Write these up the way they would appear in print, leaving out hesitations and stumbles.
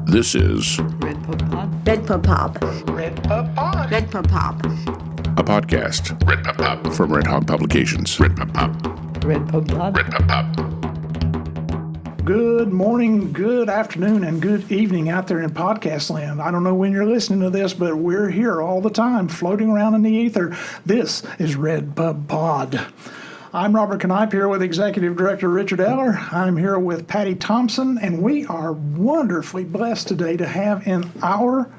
This is RedPubPod. RedPubPod. RedPubPod. RedPubPod. a podcast. RedPubPod from Redhawk Publications. RedPubPod. RedPubPod. RedPubPod. Good morning, good afternoon, and good evening out there in podcast land. I don't know when you're listening to this, but we're here all the time, floating around in the ether. This is RedPubPod. I'm Robert Canipe here with Executive Director Richard Eller. I'm here with Patty Thompson, and we are wonderfully blessed today to have in our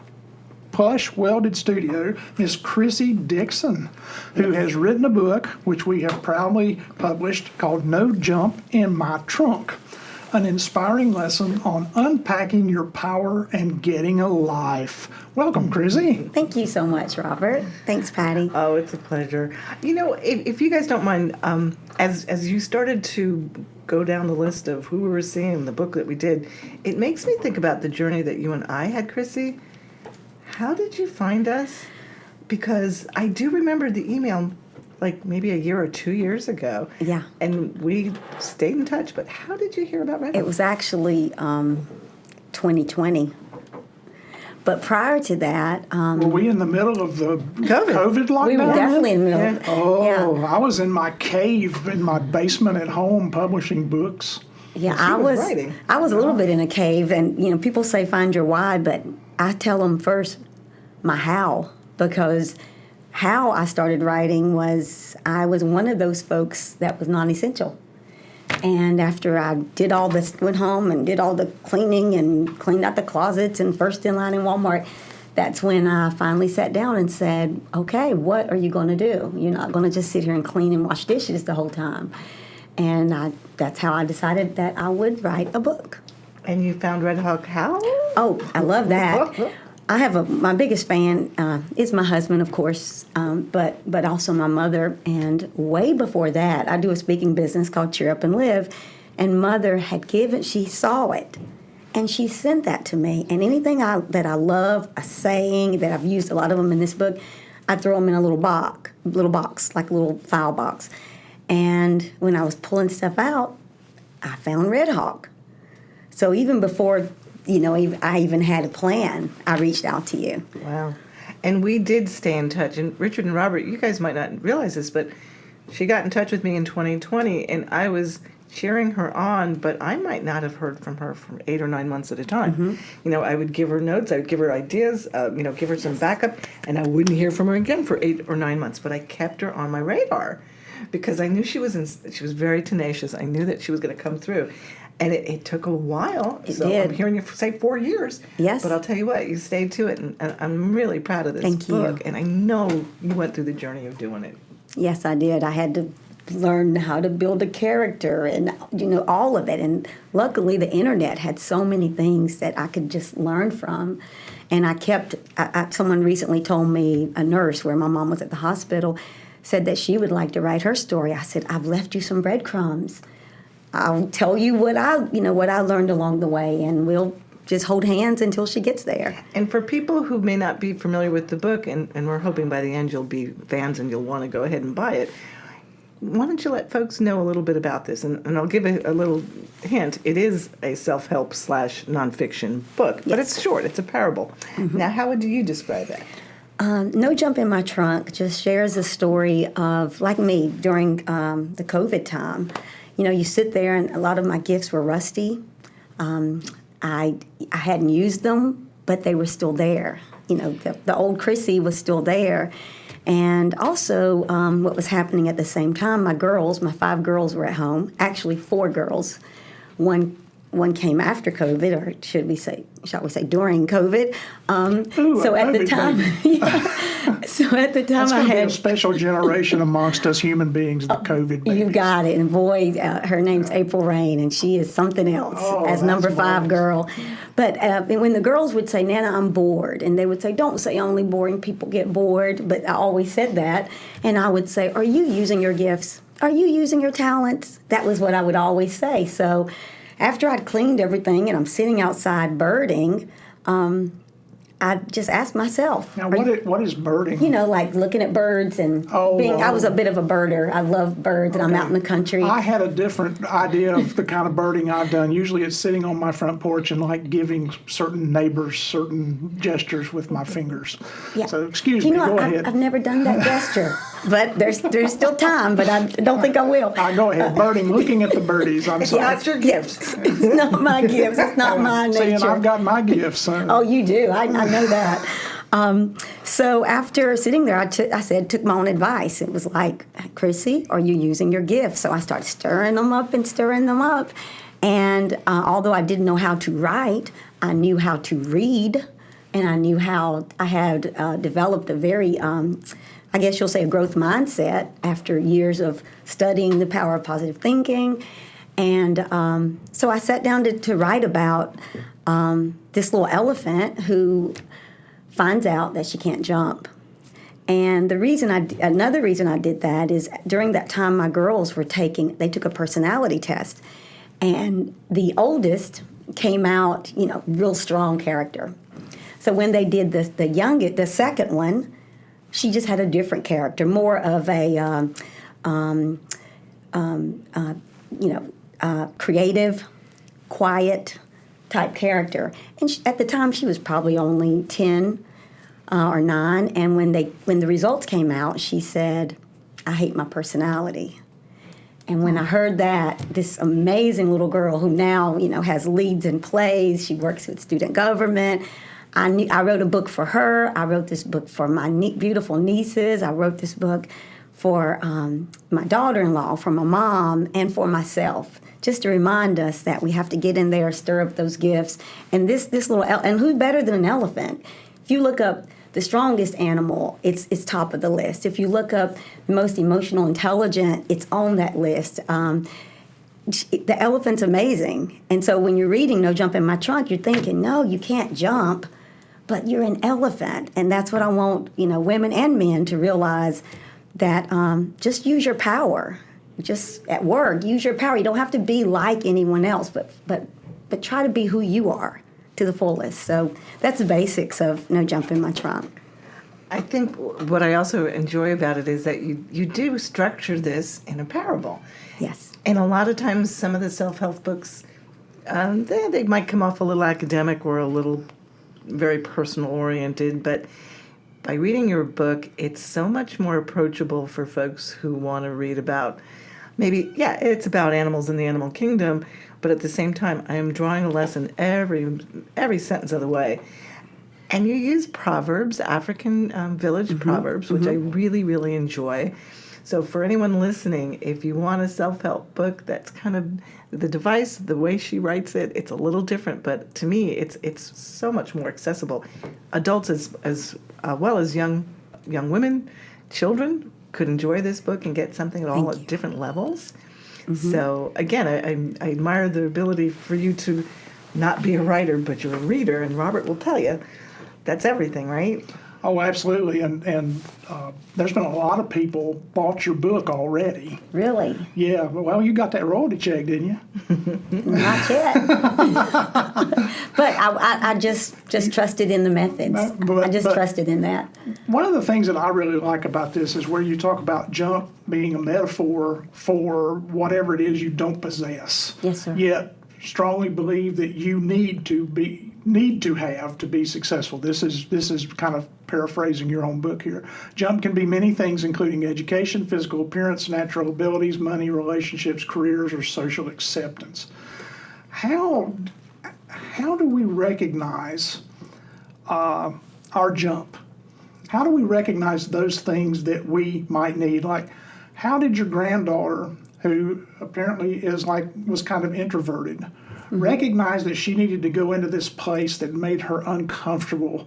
plush welded studio Miss Chrissie Dixon, who has written a book which we have proudly published called No Jump in My Trunk, an inspiring lesson on unpacking your power and getting a life. Welcome, Chrissie. Thank you so much, Robert. Thanks, Patty. Oh, it's a pleasure. You know, if you guys don't mind, as you started to go down the list of who we were seeing in the book that we did, it makes me think about the journey that you and I had, Chrissie. How did you find us? Because I do remember the email like maybe a year or 2 years ago. Yeah. And we stayed in touch, but how did you hear about Redhawk? It was actually 2020. But prior to that... Were we in the middle of the COVID lockdown? we were definitely in the middle. Yeah. Oh, Yeah. I was in my cave in my basement at home publishing books. Yeah, Well, she was writing. I was a little bit in a cave, and you know, people say find your why, but I tell them first my how, because how I started writing was I was one of those folks that was non-essential. And after I did all this, went home and did all the cleaning and cleaned out the closets and first in line in Walmart, that's when I finally sat down and said, okay, what are you going to do? You're not going to just sit here and clean and wash dishes the whole time. And that's how I decided that I would write a book. And you found Redhawk how? Oh, I love that. I have my biggest fan is my husband, of course, but also my mother. And way before that, I do a speaking business called Cheer Up and Live. And Mother she saw it, and she sent that to me. And anything that I love, a saying that I've used a lot of them in this book, I throw them in a little box, like a little file box. And when I was pulling stuff out, I found Redhawk. So even before, you know, I even had a plan, I reached out to you. Wow. And we did stay in touch. And Richard and Robert, you guys might not realize this, but she got in touch with me in 2020, and I was cheering her on, but I might not have heard from her for 8 or 9 months at a time. Mm-hmm. You know, I would give her notes, I would give her ideas, give her some backup, and I wouldn't hear from her again for 8 or 9 months. But I kept her on my radar because I knew she was very tenacious. I knew that she was going to come through. And it took a while. It did. I'm hearing you say 4 years. Yes. But I'll tell you what, you stayed to it, and I'm really proud of this Thank book. you. And I know you went through the journey of doing it. Yes, I did. I had to learn how to build a character and, you know, all of it. And luckily, the internet had so many things that I could just learn from. And someone recently told me, a nurse where my mom was at the hospital, said that she would like to write her story. I said, I've left you some breadcrumbs. I'll tell you what I learned along the way, and we'll just hold hands until she gets there. And for people who may not be familiar with the book, and we're hoping by the end you'll be fans and you'll want to go ahead and buy it, why don't you let folks know a little bit about this? And I'll give a little hint. It is a self-help / nonfiction book, but it's short. It's a parable. Mm-hmm. Now, how would you describe that? No Jump in My Trunk just shares a story of, like me, during the COVID time. You know, you sit there, and a lot of my gifts were rusty. I hadn't used them, but they were still there. You know, the old Chrissie was still there. And also, what was happening at the same time, my 5 girls were at home. Actually, 4 girls. One came after COVID, or shall we say, during COVID. So at the time, That's I going to be had a special generation amongst us human beings, the COVID babies. You got it. And boy, her name's April Rain, and she is something else as number 5 girl. But when the girls would say, Nana, I'm bored, and they would say, don't say only boring people get bored. But I always said that. And I would say, are you using your gifts? Are you using your talents? That was what I would always say. So after I'd cleaned everything and I'm sitting outside birding, I just asked myself. Now, what is birding? You know, like looking at birds and I was a bit of a birder. I love birds, and I'm out in the country. I had a different idea of the kind of birding I've done. Usually it's sitting on my front porch and like giving certain neighbors certain gestures with my fingers. Yeah. So excuse me, go ahead. I've never done that gesture, but there's still time, but I don't think I will. Go ahead, birding, looking at the birdies. I'm It's sorry. not your gifts. It's not my gifts. It's not my nature. See, and I've got my gifts. Oh, you do. I know that. So after sitting there, I took my own advice. It was like, Chrissie, are you using your gifts? So I started stirring them up. And although I didn't know how to write, I knew how to read, and I knew how I had developed a very, I guess you'll say, a growth mindset after years of studying the power of positive thinking. And so I sat down to write about this little elephant who finds out that she can't jump. And another reason I did that is during that time my girls they took a personality test. And the oldest came out, real strong character. So when they did the second one, she just had a different character, more of a, creative, quiet type character. And at the time, she was probably only 10 or 9. And when the results came out, she said, "I hate my personality." And when I heard that, this amazing little girl who now, has leads in plays, she works with student government. I wrote a book for her. I wrote this book for my beautiful nieces. I wrote this book for my daughter-in-law, for my mom, and for myself, just to remind us that we have to get in there, stir up those gifts. And this little, and who's better than an elephant? If you look up the strongest animal, it's top of the list. If you look up the most emotional intelligent, it's on that list. The elephant's amazing. And so when you're reading No Jump in My Trunk, you're thinking, no, you can't jump, but you're an elephant. And that's what I want, women and men to realize, that just use your power. Just at work, use your power. You don't have to be like anyone else, but try to be who you are to the fullest. So that's the basics of No Jump in My Trunk. I think what I also enjoy about it is that you do structure this in a parable. Yes. And a lot of times some of the self-help books, they might come off a little academic or a little very personal-oriented, but by reading your book, it's so much more approachable for folks who want to read about it's about animals in the animal kingdom, but at the same time, I am drawing a lesson every sentence of the way. And you use proverbs, African village proverbs, which I really, really enjoy. So for anyone listening, if you want a self-help book that's kind of the device, the way she writes it, it's a little different, but to me, it's so much more accessible. Adults as well as young women, children could enjoy this book and get something at different levels. So again, I admire the ability for you to not be a writer, but you're a reader, and Robert will tell you that's everything, right? Oh, absolutely. And there's been a lot of people bought your book already. Really? Yeah. Well, you got that royalty check, didn't you? Not yet. But I just trusted in the methods. I just trusted in that. One of the things that I really like about this is where you talk about jump being a metaphor for whatever it is you don't possess. Yes, sir. Yet strongly believe that you need to have to be successful. This is kind of paraphrasing your own book here. Jump can be many things, including education, physical appearance, natural abilities, money, relationships, careers, or social acceptance. How do we recognize our jump? How do we recognize those things that we might need? Like, how did your granddaughter, who apparently was kind of introverted, recognize that she needed to go into this place that made her uncomfortable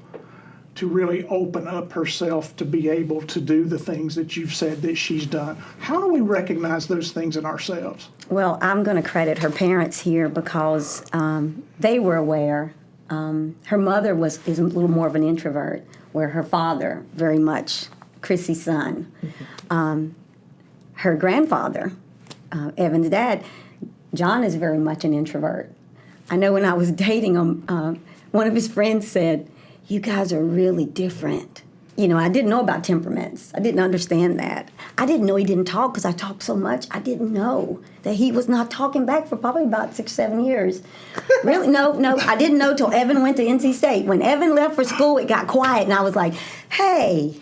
to really open up herself to be able to do the things that you've said that she's done? How do we recognize those things in ourselves? Well, I'm going to credit her parents here because they were aware. Her mother is a little more of an introvert, where her father, very much Chrissie's son. Her grandfather, Evan's dad, John, is very much an introvert. I know when I was dating him, one of his friends said, you guys are really different. You know, I didn't know about temperaments. I didn't understand that. I didn't know he didn't talk because I talked so much. I didn't know that he was not talking back for probably about 6, 7 years. Really? No. I didn't know till Evan went to NC State. When Evan left for school, it got quiet, and I was like, hey,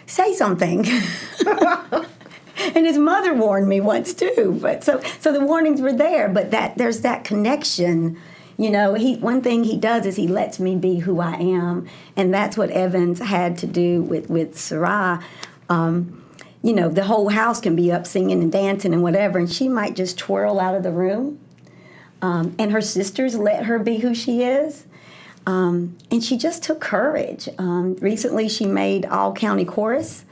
say something. And his mother warned me once, too. But so the warnings were there, but there's that connection. You know, one thing he does is he lets me be who I am, and that's what Evans had to do with Sarai. You know, the whole house can be up singing and dancing and whatever, and she might just twirl out of the room, and her sisters let her be who she is, and she just took courage. Recently, she made all-county chorus,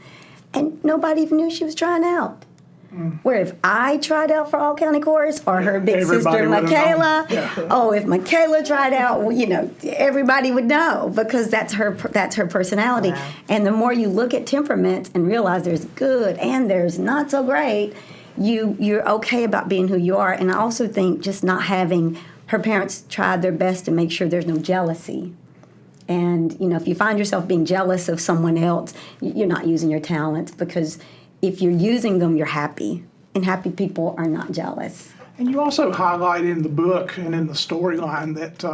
and nobody even knew she was trying out. Where if I tried out for all-county chorus or her big Everybody sister would have Michaela, known. oh, if Michaela tried out, well, you know, everybody would know because that's her personality. Wow. And the more you look at temperaments and realize there's good and there's not so great, you're okay about being who you are. And I also think just not having her parents tried their best to make sure there's no jealousy. And, you know, if you find yourself being jealous of someone else, you're not using your talents because if you're using them, you're happy. And happy people are not jealous. And you also highlight in the book and in the storyline that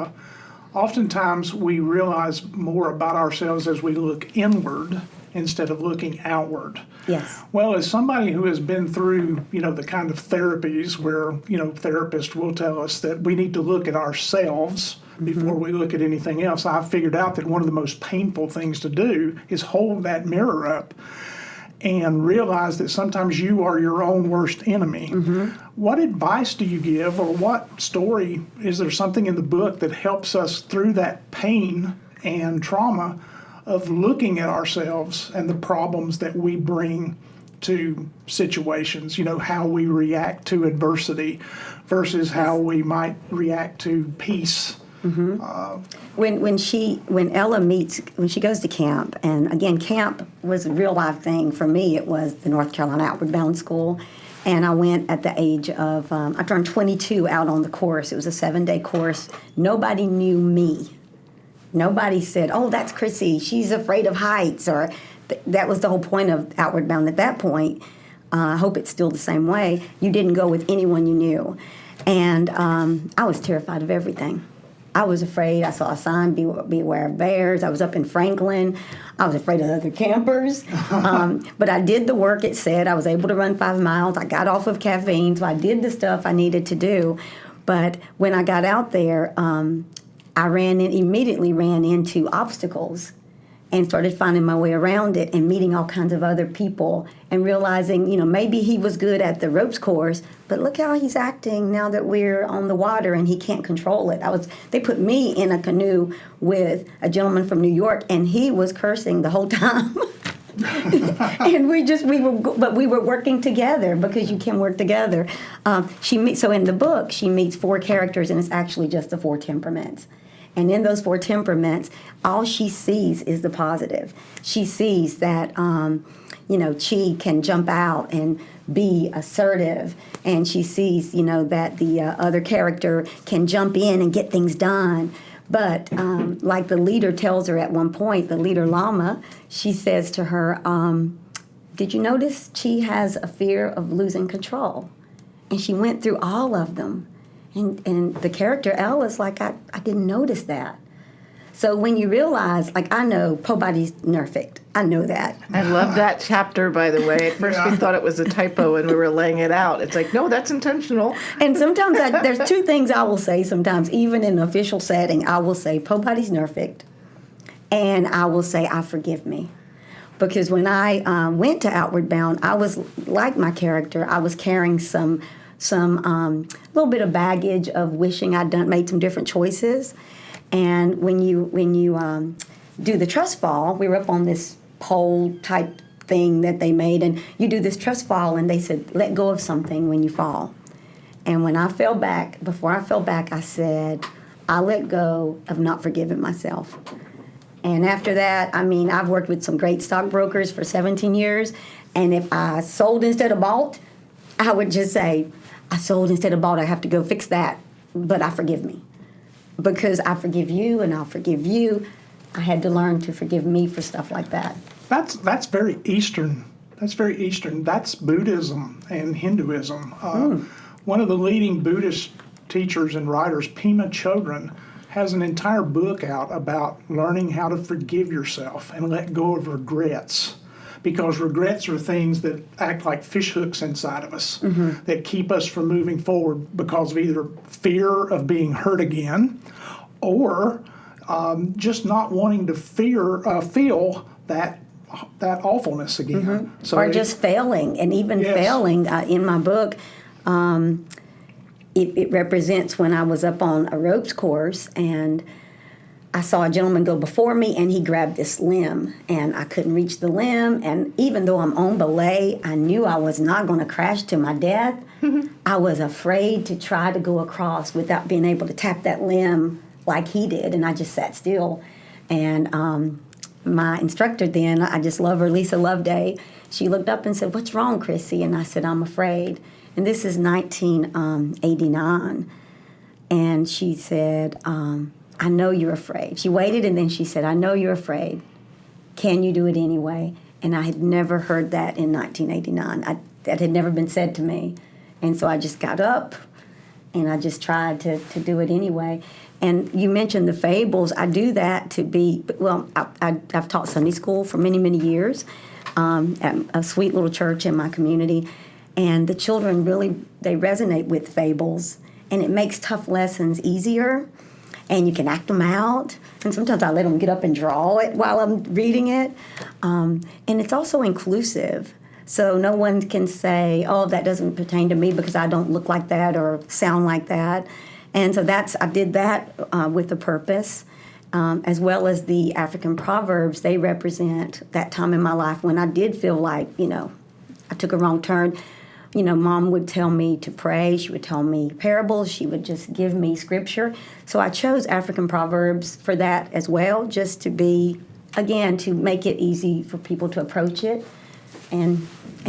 oftentimes we realize more about ourselves as we look inward instead of looking outward. Yes. Well, as somebody who has been through, you know, the kind of therapies where, you know, therapists will tell us that we need to look at ourselves before we look at anything else, I've figured out that one of the most painful things to do is hold that mirror up and realize that sometimes you are your own worst enemy. What advice do you give, or what story, is there something in the book that helps us through that pain and trauma of looking at ourselves and the problems that we bring to situations, you know, how we react to adversity versus how we might react to peace? When she goes to camp, and again, camp was a real life thing for me. It was the North Carolina Outward Bound School, and I went at the age of I turned 22 out on the course. It was a 7-day course. Nobody knew me. Nobody said, "Oh, that's Chrissie. She's afraid of heights," or that was the whole point of Outward Bound at that point. I hope it's still the same way. You didn't go with anyone you knew, and I was terrified of everything. I was afraid. I saw a sign, beware of bears. I was up in Franklin. I was afraid of other campers. But I did the work it said. I was able to run 5 miles. I got off of caffeine, so I did the stuff I needed to do. But when I got out there, I immediately ran into obstacles and started finding my way around it and meeting all kinds of other people and realizing, you know, maybe he was good at the ropes course, but look how he's acting now that we're on the water and he can't control it. They put me in a canoe with a gentleman from New York, and he was cursing the whole time. And we were working together because you can work together. So in the book, she meets 4 characters, and it's actually just the 4 temperaments. And in those 4 temperaments, all she sees is the positive. She sees that, you know, Chi can jump out and be assertive. And she sees, you know, that the other character can jump in and get things done. But like the leader tells her at one point, the leader Lama, she says to her, did you notice Chi has a fear of losing control? And she went through all of them. And the character Elle is like, I didn't notice that. So when you realize, like, I know Pobody's nerfect. I know that. I love that chapter, by the way. At first we thought it was a typo and we were laying it out. It's like, no, that's intentional. And sometimes there's 2 things I will say sometimes, even in an official setting. I will say Pobody's nerfect, and I will say, I forgive me. Because when I went to Outward Bound, I was, like my character, I was carrying some little bit of baggage of wishing I'd made some different choices. And when you do the trust fall, we were up on this pole type thing that they made, and you do this trust fall, and they said, let go of something when you fall. And when I fell back, before I fell back, I said, I let go of not forgiving myself. And after that, I mean, I've worked with some great stockbrokers for 17 years, and if I sold instead of bought, I would just say, I sold instead of bought, I have to go fix that, but I forgive me. Because I forgive you and I'll forgive you. I had to learn to forgive me for stuff like that. That's very Eastern. That's very Eastern. That's Buddhism and Hinduism. One of the leading Buddhist teachers and writers, Pema Chodron, has an entire book out about learning how to forgive yourself and let go of regrets. Because regrets are things that act like fish hooks inside of us that keep us from moving forward because of either fear of being hurt again or just not wanting to feel that awfulness again. So or just failing. And even failing, in my book, it represents when I was up on a ropes course and I saw a gentleman go before me and he grabbed this limb and I couldn't reach the limb. And even though I'm on belay, I knew I was not going to crash to my death. I was afraid to try to go across without being able to tap that limb like he did. And I just sat still. And my instructor then, I just love her, Lisa Loveday, she looked up and said, "What's wrong, Chrissie?" And I said, "I'm afraid." And this is 1989. And she said, "I know you're afraid." She waited and then she said, "I know you're afraid. Can you do it anyway?" And I had never heard that in 1989. That had never been said to me. And so I just got up and I just tried to do it anyway. And you mentioned the fables. I do that to be, well, I've taught Sunday school for many, many years at a sweet little church in my community. And the children really, they resonate with fables. And it makes tough lessons easier. And you can act them out. And sometimes I let them get up and draw it while I'm reading it. And it's also inclusive. So no one can say, "Oh, that doesn't pertain to me because I don't look like that or sound like that." And so I did that with a purpose, as well as the African proverbs. They represent that time in my life when I did feel like, I took a wrong turn. Mom would tell me to pray. She would tell me parables. She would just give me scripture. So I chose African proverbs for that as well, just to be, again, to make it easy for people to approach it. And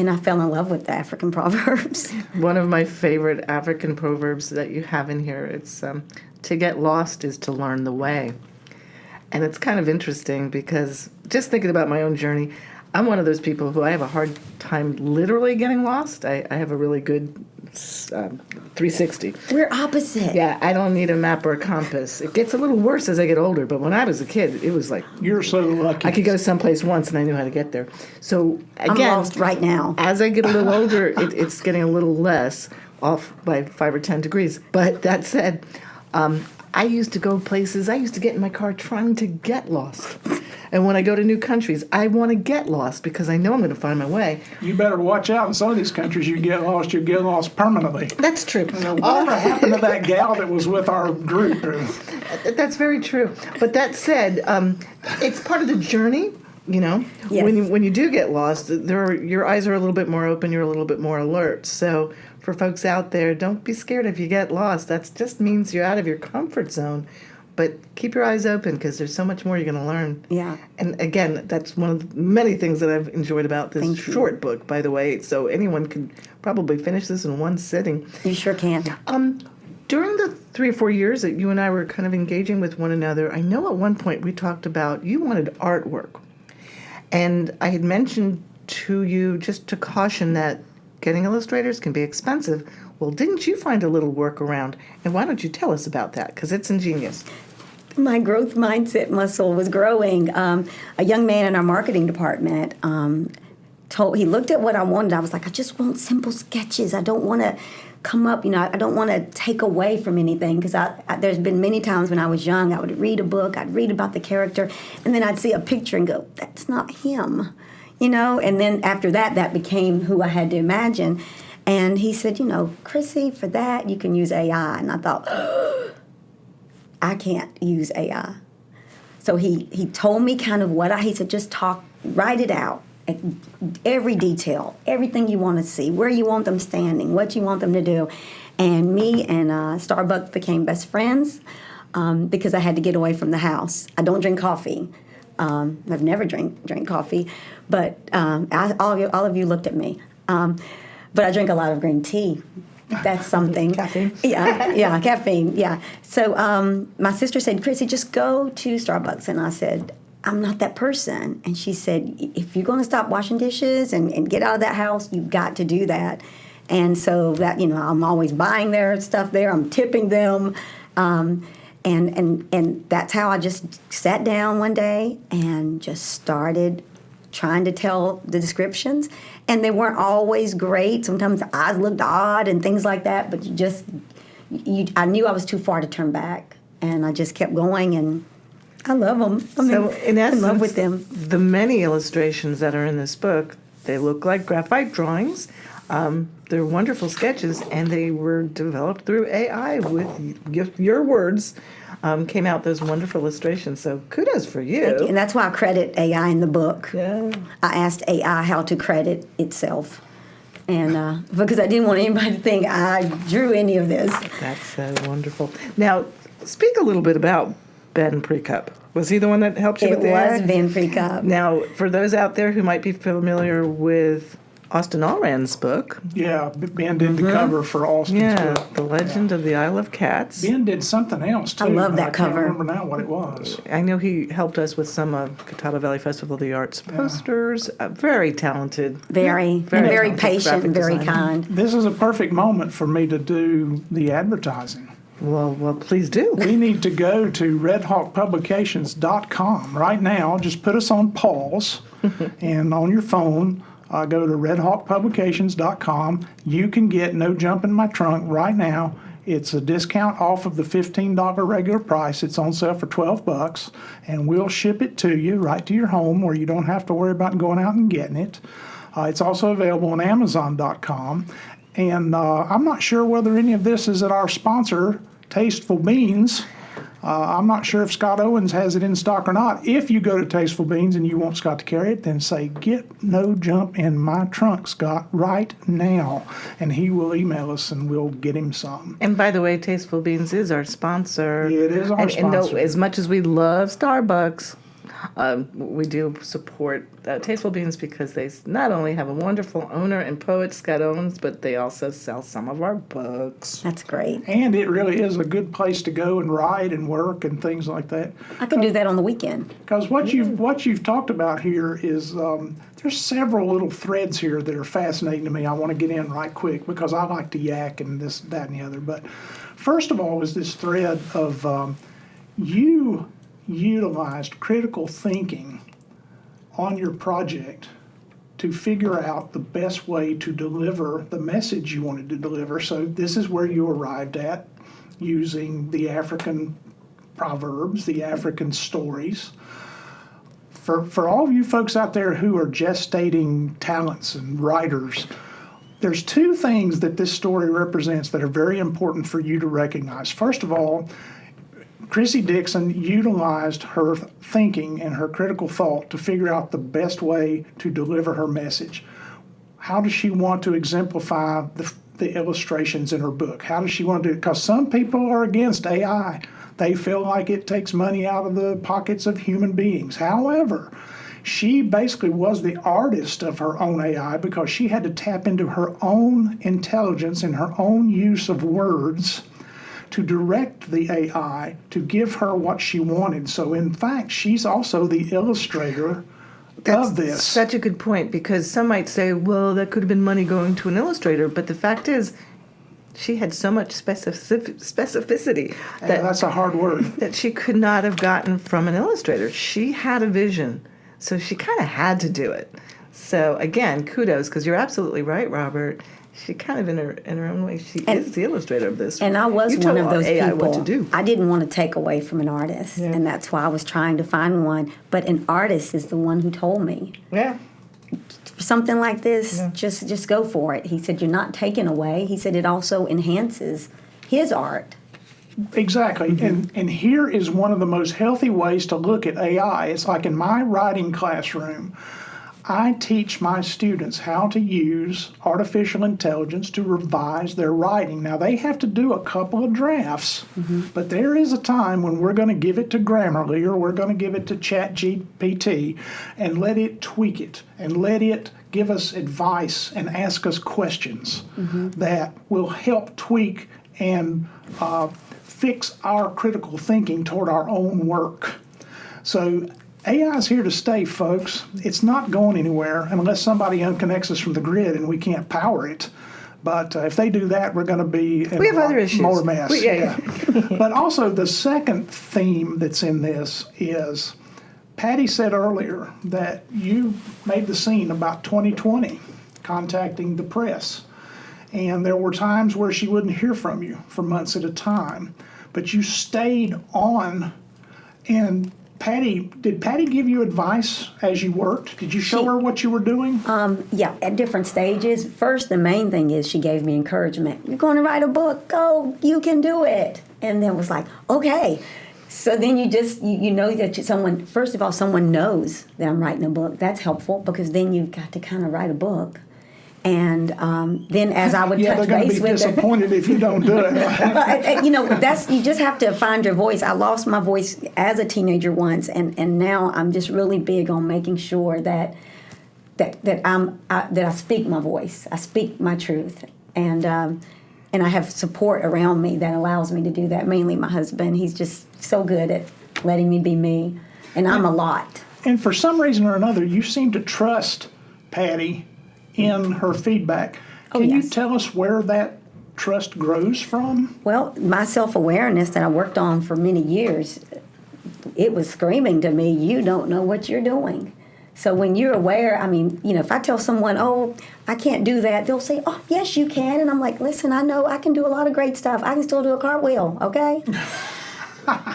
I fell in love with the African proverbs. One of my favorite African proverbs that you have in here, it's to get lost is to learn the way. And it's kind of interesting because just thinking about my own journey, I'm one of those people who I have a hard time literally getting lost. I have a really good 360. We're opposite. Yeah, I don't need a map or a compass. It gets a little worse as I get older, but when I was a kid, it was like... You're so lucky. I could go someplace once and I knew how to get there. So, again... I'm lost right now. As I get a little older, it's getting a little less, off by 5 or 10 degrees. But that said, I used to go places, I used to get in my car trying to get lost. And when I go to new countries, I want to get lost because I know I'm going to find my way. You better watch out. In some of these countries, you get lost permanently. That's true. Whatever happened to that gal that was with our group? That's very true. But that said, it's part of the journey. Yes. When you do get lost, your eyes are a little bit more open. You're a little bit more alert. So for folks out there, don't be scared if you get lost. That just means you're out of your comfort zone. But keep your eyes open because there's so much more you're going to learn. Yeah. And again, that's one of the many things that I've enjoyed about this short book, by the way. So anyone can probably finish this in one sitting. You sure can. During the 3 or 4 years that you and I were kind of engaging with one another, I know at one point we talked about you wanted artwork. And I had mentioned to you just to caution that getting illustrators can be expensive. Well, didn't you find a little workaround? And why don't you tell us about that? Because it's ingenious. My growth mindset muscle was growing. A young man in our marketing department he looked at what I wanted. I was like, I just want simple sketches. I don't want to come up, I don't want to take away from anything because there's been many times when I was young, I would read a book, I'd read about the character, and then I'd see a picture and go, that's not him, And then after that became who I had to imagine. And he said, Chrissie, for that, you can use AI. And I thought, I can't use AI. So he told me kind of he said, just write it out. Every detail, everything you want to see, where you want them standing, what you want them to do. And me and Starbucks became best friends because I had to get away from the house. I don't drink coffee. I've never drank coffee. But all of you looked at me. But I drink a lot of green tea. That's something. Caffeine. Yeah, caffeine. Yeah. So my sister said, Chrissy, just go to Starbucks. And I said, I'm not that person. And she said, if you're going to stop washing dishes and get out of that house, you've got to do that. And so that, I'm always buying their stuff there. I'm tipping them. And that's how I just sat down one day and just started trying to tell the descriptions. And they weren't always great. Sometimes the eyes looked odd and things like that. But I knew I was too far to turn back. And I just kept going, and I love them. So, in essence, in love with them. The many illustrations that are in this book, they look like graphite drawings. They're wonderful sketches, and they were developed through AI with your words. Came out those wonderful illustrations. So kudos for you. Thank you. And that's why I credit AI in the book. Yeah. I asked AI how to credit itself. And because I didn't want anybody to think I drew any of this. That's so wonderful. Now, speak a little bit about Ben Precup. Was he the one that helped you with the It was ad? Ben Precup. Now, for those out there who might be familiar with Austin Allran's book. Yeah, Ben did the cover for Austin's book. The Legend of the Isle of Cats. Ben did something else, too. I love that I cover. can't remember now what it was. I know he helped us with some of Catawba Valley Festival of the Arts posters. Very talented. Very talented patient, graphic very designer. kind. This is a perfect moment for me to do the advertising. Well, please do. We need to go to redhawkpublications.com right now. Just put us on pause, and on your phone, go to redhawkpublications.com. You can get No Jump in My Trunk right now. It's a discount off of the $15 regular price. It's on sale for $12, and we'll ship it to you right to your home where you don't have to worry about going out and getting it. It's also available on Amazon.com. And I'm not sure whether any of this is at our sponsor, Tasteful Beans. I'm not sure if Scott Owens has it in stock or not. If you go to Tasteful Beans and you want Scott to carry it, then say, get No Jump in My Trunk, Scott, right now. And he will email us and we'll get him some. And by the way, Tasteful Beans is our sponsor. It is our sponsor. And as much as we love Starbucks, we do support Tasteful Beans because they not only have a wonderful owner and poet, Scott Owens, but they also sell some of our books. That's great. And it really is a good place to go and write and work and things like that. I can do that on the weekend. Because what you've talked about here is there's several little threads here that are fascinating to me. I want to get in right quick because I like to yak and this, that, and the other. But first of all is this thread of you utilized critical thinking on your project to figure out the best way to deliver the message you wanted to deliver. So this is where you arrived at using the African proverbs, the African stories. For all of you folks out there who are gestating talents and writers, there's two things that this story represents that are very important for you to recognize. First of all, Chrissie Dixon utilized her thinking and her critical thought to figure out the best way to deliver her message. How does she want to exemplify the illustrations in her book? How does she want to do it? Because some people are against AI. They feel like it takes money out of the pockets of human beings. However, she basically was the artist of her own AI because she had to tap into her own intelligence and her own use of words to direct the AI to give her what she wanted. So in fact, she's also the illustrator of this. Such a good point, because some might say, well, that could have been money going to an illustrator, but the fact is, she had so much specificity That's a hard word. that she could not have gotten from an illustrator. She had a vision, so she kind of had to do it. So again, kudos, because you're absolutely right, Robert. She kind of, in her own way, she is the illustrator of this. And I was You one told of those AI people. what to do. I didn't want to take away from an artist, and that's why I was trying to find one. But an artist is the one who told me, Yeah. for something like this, just go for it. He said, you're not taking away. He said it also enhances his art. Exactly. And here is one of the most healthy ways to look at AI. It's like in my writing classroom, I teach my students how to use artificial intelligence to revise their writing. Now, they have to do a couple of drafts, but there is a time when we're going to give it to Grammarly or we're going to give it to ChatGPT and let it tweak it and let it give us advice and ask us questions that will help tweak and fix our critical thinking toward our own work. So AI is here to stay, folks. It's not going anywhere unless somebody unconnects us from the grid and we can't power it. But if they do that, we're going to be in We have other issues. more mess. Yeah. But also the second theme that's in this is, Patty said earlier that you made the scene about 2020, contacting the press. And there were times where she wouldn't hear from you for months at a time. But you stayed on. And did Patty give you advice as you worked? Did you show her what you were doing? Yeah, at different stages. First, the main thing is she gave me encouragement. You're going to write a book. Go, you can do it. And then it was like, okay. So then you know that someone knows that I'm writing a book. That's helpful because then you've got to kind of write a book. And then as I would touch they're going to base be with her. disappointed if you don't do it. You just have to find your voice. I lost my voice as a teenager once, and now I'm just really big on making sure that I speak my voice. I speak my truth, and I have support around me that allows me to do that. Mainly my husband. He's just so good at letting me be me, and I'm a lot. And for some reason or another, you seem to trust Patty in her feedback. Can you tell us where that trust grows from? Well, my self-awareness that I worked on for many years, it was screaming to me, you don't know what you're doing. So when you're aware, if I tell someone, oh, I can't do that, they'll say, oh, yes, you can. And I'm like, listen, I know I can do a lot of great stuff. I can still do a cartwheel, okay?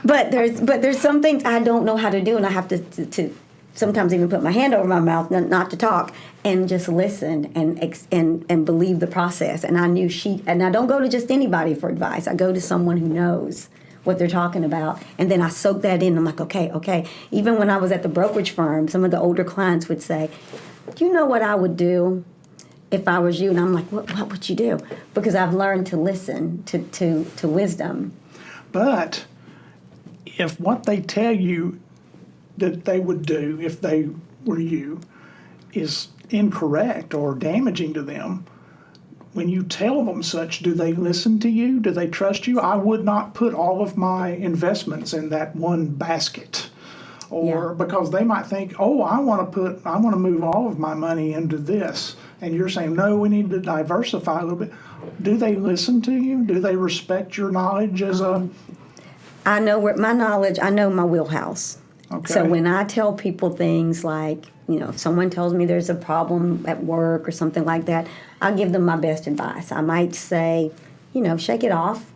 but there's some things I don't know how to do, and I have to sometimes even put my hand over my mouth, not to talk, and just listen and believe the process. And I knew and I don't go to just anybody for advice. I go to someone who knows what they're talking about. And then I soak that in. I'm like, okay. Even when I was at the brokerage firm, some of the older clients would say, do you know what I would do if I was you? And I'm like, what would you do? Because I've learned to listen to wisdom. But if what they tell you that they would do if they were you is incorrect or damaging to them, when you tell them such, do they listen to you? Do they trust you? I would not put all of my investments in that one basket. Because they might think, oh, I want to move all of my money into this. And you're saying, no, we need to diversify a little bit. Do they listen to you? Do they respect your knowledge as I know my wheelhouse. Okay. So when I tell people things like, if someone tells me there's a problem at work or something like that, I'll give them my best advice. I might say, shake it off.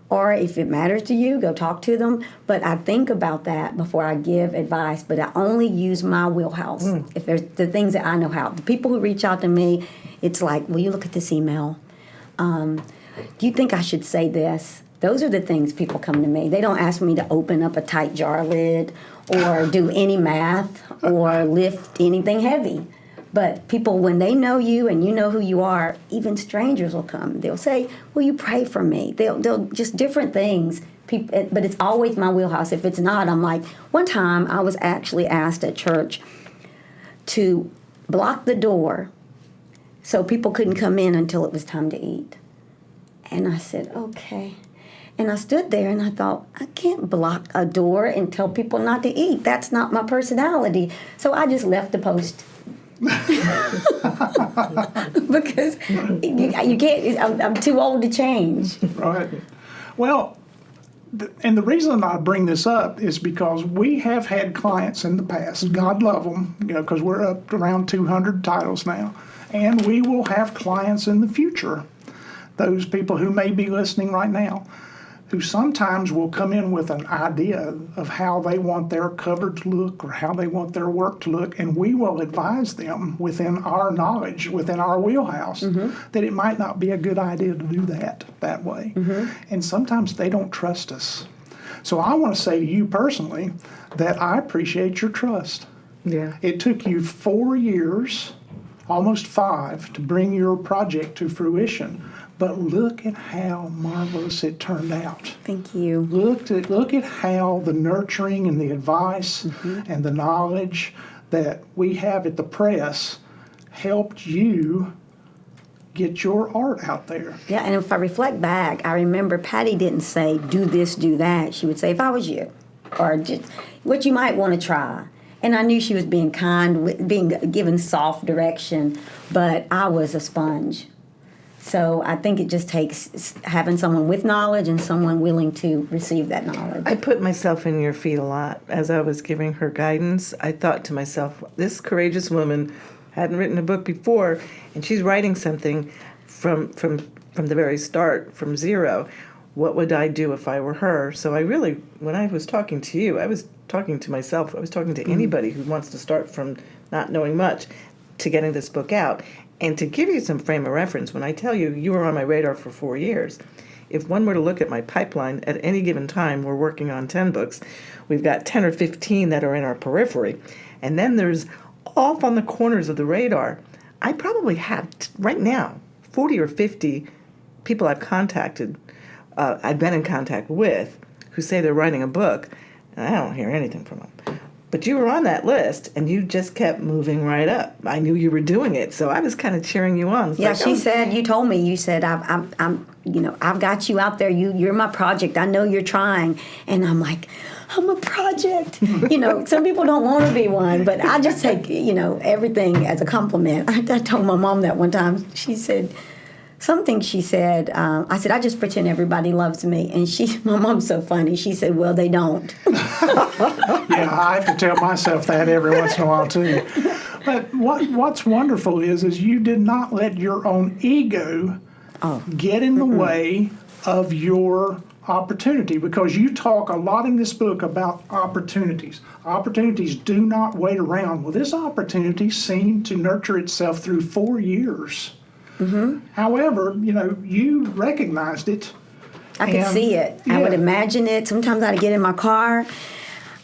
Or if it matters to you, go talk to them. But I think about that before I give advice. But I only use my wheelhouse. If there's the things that I know how. The people who reach out to me, it's like, will you look at this email? Do you think I should say this? Those are the things people come to me. They don't ask me to open up a tight jar lid or do any math or lift anything heavy. But people, when they know you and you know who you are, even strangers will come. They'll say, will you pray for me? They'll just different things. But it's always my wheelhouse. If it's not, I'm like, one time I was actually asked at church to block the door so people couldn't come in until it was time to eat. And I said, okay. And I stood there and I thought, I can't block a door and tell people not to eat. That's not my personality. So I just left the post. Because you can't, I'm too old to change. Right. Well, and the reason I bring this up is because we have had clients in the past, God love them, because we're up to around 200 titles now, and we will have clients in the future, those people who may be listening right now, who sometimes will come in with an idea of how they want their cover to look or how they want their work to look, and we will advise them within our knowledge, within our wheelhouse, that it might not be a good idea to do that way. And sometimes they don't trust us. So I want to say to you personally that I appreciate your trust. Yeah. It took you 4 years, almost 5, to bring your project to fruition. But look at how marvelous it turned out. Thank you. Look at how the nurturing and the advice and the knowledge that we have at the press helped you get your art out there. Yeah, and if I reflect back, I remember Patty didn't say, do this, do that. She would say, if I was you, or just what you might want to try. And I knew she was being kind, being given soft direction, but I was a sponge. So I think it just takes having someone with knowledge and someone willing to receive that knowledge. I put myself in your feet a lot as I was giving her guidance. I thought to myself, this courageous woman hadn't written a book before, and she's writing something from the very start, from zero. What would I do if I were her? So I really, when I was talking to you, I was talking to myself. I was talking to anybody who wants to start from not knowing much to getting this book out. And to give you some frame of reference, when I tell you you were on my radar for 4 years, if one were to look at my pipeline at any given time, we're working on 10 books. We've got 10 or 15 that are in our periphery. And then there's off on the corners of the radar. I probably have, right now, 40 or 50 people I've contacted, I've been in contact with, who say they're writing a book, and I don't hear anything from them. But you were on that list, and you just kept moving right up. I knew you were doing it, so I was kind of cheering you on. Yeah, she said, you told me, you said, I've got you out there. You're my project. I know you're trying. And I'm like, I'm a project. Some people don't want to be one, but I just take, everything as a compliment. I told my mom that one time. She said, I said, I just pretend everybody loves me. And my mom's so funny. She said, well, they don't. Yeah, I have to tell myself that every once in a while, too. But what's wonderful is you did not let your own ego get in the way of your opportunity, because you talk a lot in this book about opportunities. Opportunities do not wait around. Well, this opportunity seemed to nurture itself through 4 years. Mm-hmm. However, you recognized it. I could see it. Yeah. I would imagine it. Sometimes I'd get in my car,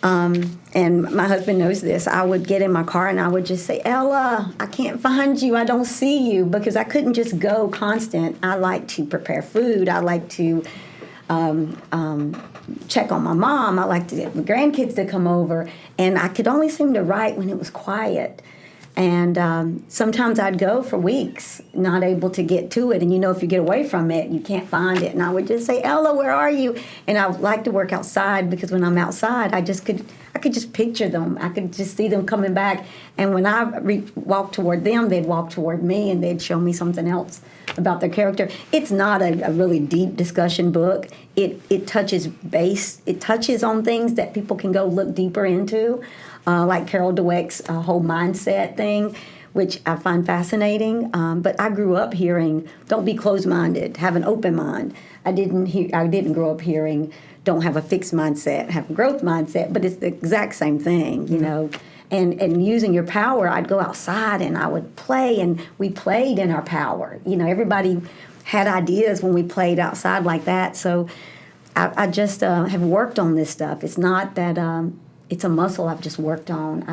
and my husband knows this. I would get in my car and I would just say, Ella, I can't find you. I don't see you, because I couldn't just go constant. I like to prepare food. I like to check on my mom. I like to get my grandkids to come over. And I could only seem to write when it was quiet. And sometimes I'd go for weeks, not able to get to it. And if you get away from it, you can't find it. And I would just say, Ella, where are you? And I would like to work outside, because when I'm outside, I could just picture them. I could just see them coming back. And when I walked toward them, they'd walk toward me, and they'd show me something else about their character. It's not a really deep discussion book. It touches base. It touches on things that people can go look deeper into. Like Carol Dweck's whole mindset thing, which I find fascinating. But I grew up hearing, don't be closed-minded, have an open mind. I didn't grow up hearing, don't have a fixed mindset, have a growth mindset, but it's the exact same thing, And using your power, I'd go outside and I would play, and we played in our power. Everybody had ideas when we played outside like that. So I just have worked on this stuff. It's not that... it's a muscle I've just worked on.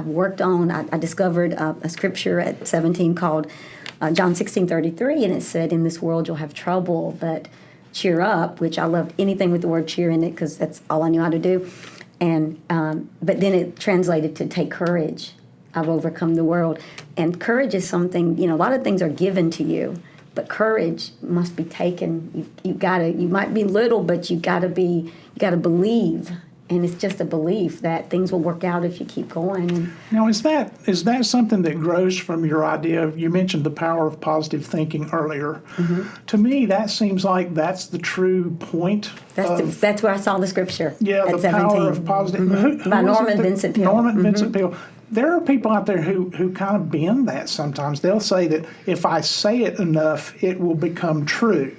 I discovered a scripture at 17 called John 16:33, and it said, in this world you'll have trouble, but cheer up, which I loved anything with the word cheer in it, because that's all I knew how to do. And but then it translated to take courage. I've overcome the world. And courage is something, a lot of things are given to you, but courage must be taken. You might be little, but you gotta believe. And it's just a belief that things will work out if you keep going. Now, is that something that grows from your idea? You mentioned the power of positive thinking earlier. Mm-hmm. To me, that seems like that's the true point. That's where I saw the scripture. Yeah, at the 17. Power of positive. Mm-hmm. By Norman Vincent Peale. Norman Vincent Peale. There are people out there who kind of bend that sometimes. They'll say that if I say it enough, it will become true.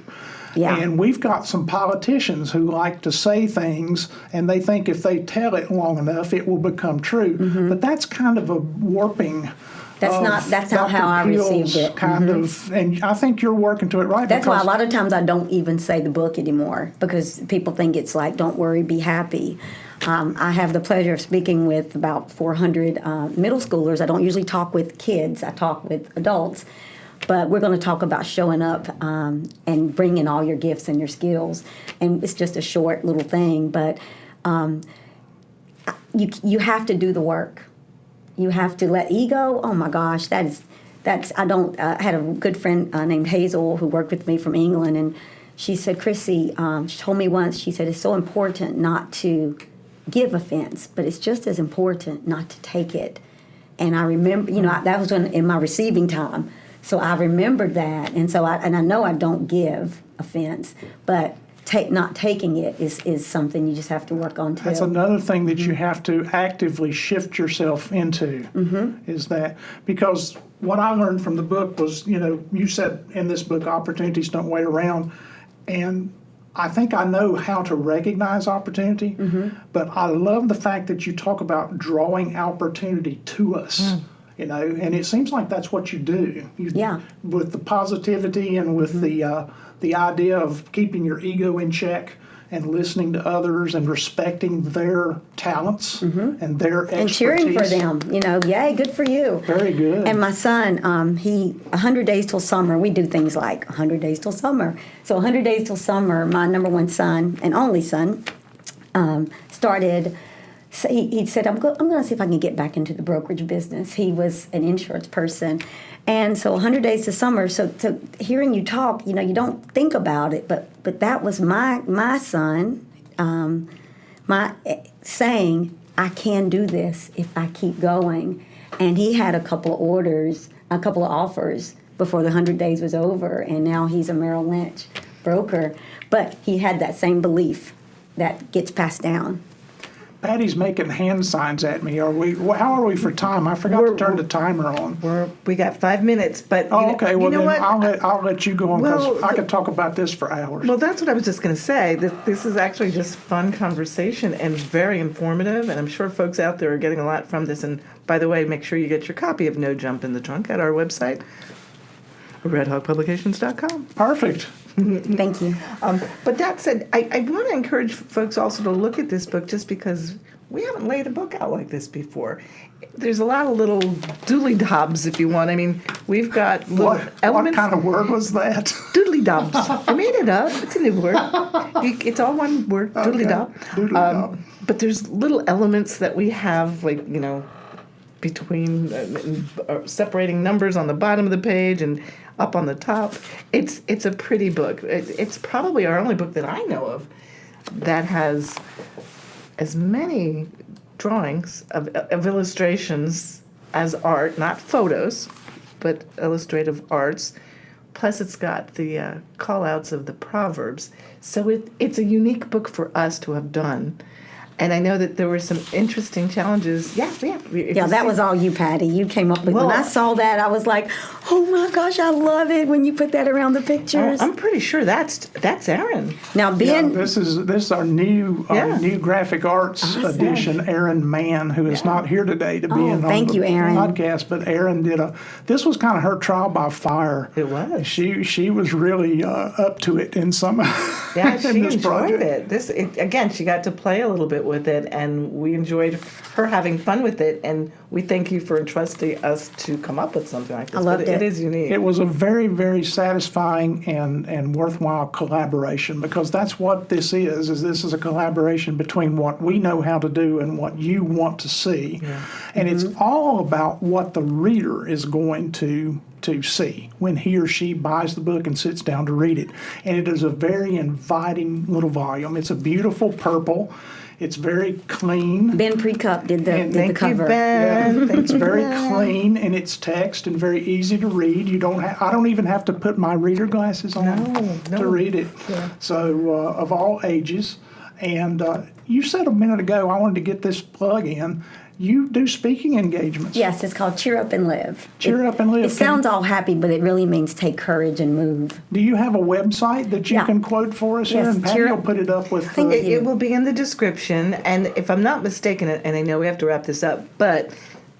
Yeah. And we've got some politicians who like to say things, and they think if they tell it long enough, it will become true. Mm-hmm. But that's kind of a warping. That's not how I received it. Kind of, and I think you're working to it right. That's why a lot of times I don't even say the book anymore, because people think it's like, don't worry, be happy. I have the pleasure of speaking with about 400 middle schoolers. I don't usually talk with kids. I talk with adults. But we're going to talk about showing up and bringing all your gifts and your skills. And it's just a short little thing, but you have to do the work. You have to let ego, oh my gosh, that's I had a good friend named Hazel who worked with me from England, and she said, Chrissie, she told me once, she said, it's so important not to give offense, but it's just as important not to take it. And I remember, that was in my receiving time. So I remembered that, and I know I don't give offense, but not taking it is something you just have to work on too. That's another thing that you have to actively shift yourself into, is that, because what I learned from the book was, you said in this book, opportunities don't wait around, and I think I know how to recognize opportunity, but I love the fact that you talk about drawing opportunity to us. And it seems like that's what you do. With the positivity and with the idea of keeping your ego in check and listening to others and respecting their talents and their expertise. And cheering for them, yay, good for you. Very good. And my son, 100 Days Till Summer, we do things like 100 Days Till Summer. So 100 Days Till Summer, my number one son and only son started... So he said, I'm going to see if I can get back into the brokerage business. He was an insurance person. And so 100 Days to Summer, so hearing you talk, you don't think about it, but that was my son saying, I can do this if I keep going. And he had a couple of offers before the 100 days was over, and now he's a Merrill Lynch broker. But he had that same belief that gets passed down. Patty's making hand signs at me. How are we for time? I forgot to turn the timer on. We got 5 minutes, but okay. Well, then what? I'll let you go on, because I could talk about this for hours. Well, that's what I was just going to say. This is actually just fun conversation and very informative, and I'm sure folks out there are getting a lot from this. And by the way, make sure you get your copy of No Jump in the Trunk at our website, redhawkpublications.com. Perfect. Thank you. But that said, I want to encourage folks also to look at this book, just because we haven't laid a book out like this before. There's a lot of little doodly-dobs, if you want. I mean, we've got little elements. What kind of word was that? Doodly-dobs. I made it up. It's a new word. It's all one word, doodly-dob. Doodly-dob. But there's little elements that we have, like, between separating numbers on the bottom of the page and up on the top. It's a pretty book. It's probably our only book that I know of that has as many drawings of illustrations as art, not photos, but illustrative arts. Plus, it's got the call-outs of the Proverbs. So it's a unique book for us to have done. And I know that there were some interesting challenges. Yeah, that was all you, Patty. You came up with. When I saw that, I was like, "Oh my gosh, I love it!" When you put that around the pictures. I'm pretty sure that's Aaron. Now, Ben, this is our new graphic arts edition. Aaron Mann, who is not here today to be in on the podcast, but Aaron did this was kind of her trial by fire. It was. She was really up to it in some. Yeah, she this enjoyed project. it. Again, she got to play a little bit with it, and we enjoyed her having fun with it, and we thank you for entrusting us to come up with something like this. I loved it. It is unique. It was a very, very satisfying and worthwhile collaboration, because that's what this is this is a collaboration between what we know how to do and what you want to see. Yeah. And it's all about what the reader is going to see when he or she buys the book and sits down to read it. And it is a very inviting little volume. It's a beautiful purple. It's very clean. Ben Precup did the cover. You, Ben. It's very clean in its text and very easy to read. I don't even have to put my reader glasses on to read it. Yeah. So of all ages. And you said a minute ago, I wanted to get this plug in. You do speaking engagements. Yes, it's called Cheer Up and Live. Cheer Up and Live. It sounds all happy, but it really means take courage and move. Do you have a website that you can quote for us here? And Patty will put it up with... It will be in the description, and if I'm not mistaken, and I know we have to wrap this up, but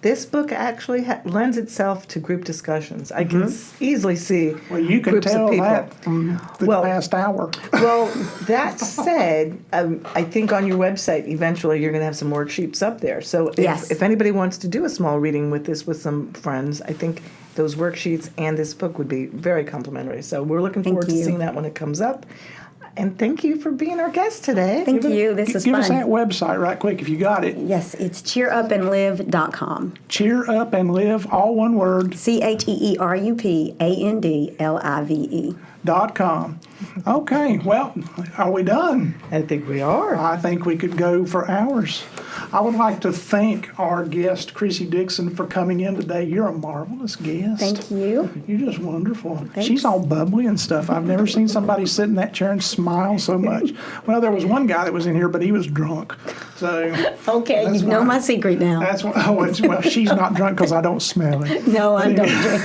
this book actually lends itself to group discussions. I can easily see you can groups tell of people. That from the past hour. Well, that said, I think on your website, eventually you're going to have some worksheets up there. So if anybody wants to do a small reading with this with some friends, I think those worksheets and this book would be very complimentary. So we're looking forward to seeing that when it comes up. And thank you for being our guest today. Thank you. This is Give fun. us that website right quick if you got it. Yes, it's cheerupandlive.com. Cheer Up and Live, all one word, CheerupandLive. .com. Okay, well, are we done? I think we are. I think we could go for hours. I would like to thank our guest, Chrissie Dixon, for coming in today. You're a marvelous guest. Thank you. You're just wonderful. Thanks. She's all bubbly and stuff. I've never seen somebody sit in that chair and smile so much. Well, there was one guy that was in here, but he was drunk. So Okay, that's you know why- my secret now. That's why. Oh, well, she's not drunk because I don't smell it. No, I don't drink.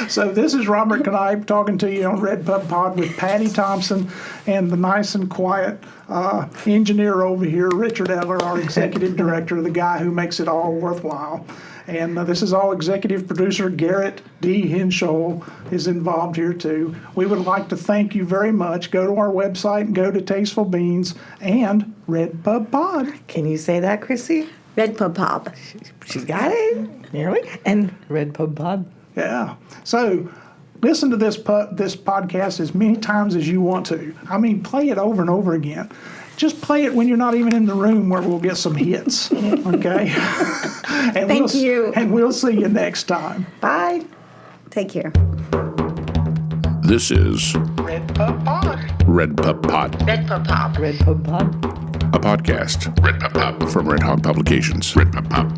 So this is Robert Canipe talking to you on RedPubPod with Patty Thompson and the nice and quiet engineer over here, Richard Eller, our executive director, the guy who makes it all worthwhile. And this is all executive producer Garrett D. Henshaw is involved here too. We would like to thank you very much. Go to our website and go to Tasteful Beans and RedPubPod. Can you say that, Chrissy? RedPubPod. She's got it. Nearly. And RedPubPod. Yeah. So listen to this podcast as many times as you want to. I mean, play it over and over again. Just play it when you're not even in the room where we'll get some hits. Okay? And Thank you. And we'll see you next time. Bye. Take care. This is RedPubPod. RedPubPod, RedPubPod. a podcast. RedPubPod from Redhawk Publications. RedPubPod.